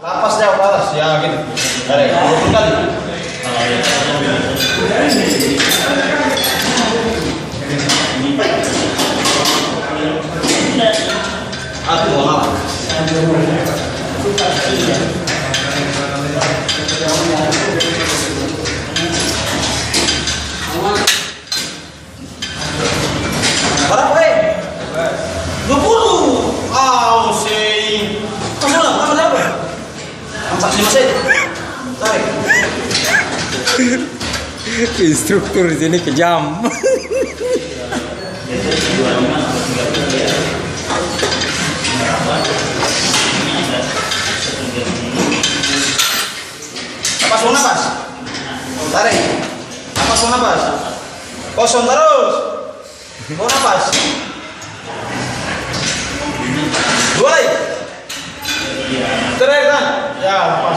Lapas jauh ke atas, ya gitu. Tarik 20 kali. Aku mau ngalah. Berapa 20. Sih. Kamu lah, kamu berapa? 45 sen. Tarik. Instruktur di sini kejam. Napas, mau napas. Tarik. Napas, mau napas. Kosong terus. Mau napas. 2 lagi. Terakhir kan? Ya, lepas.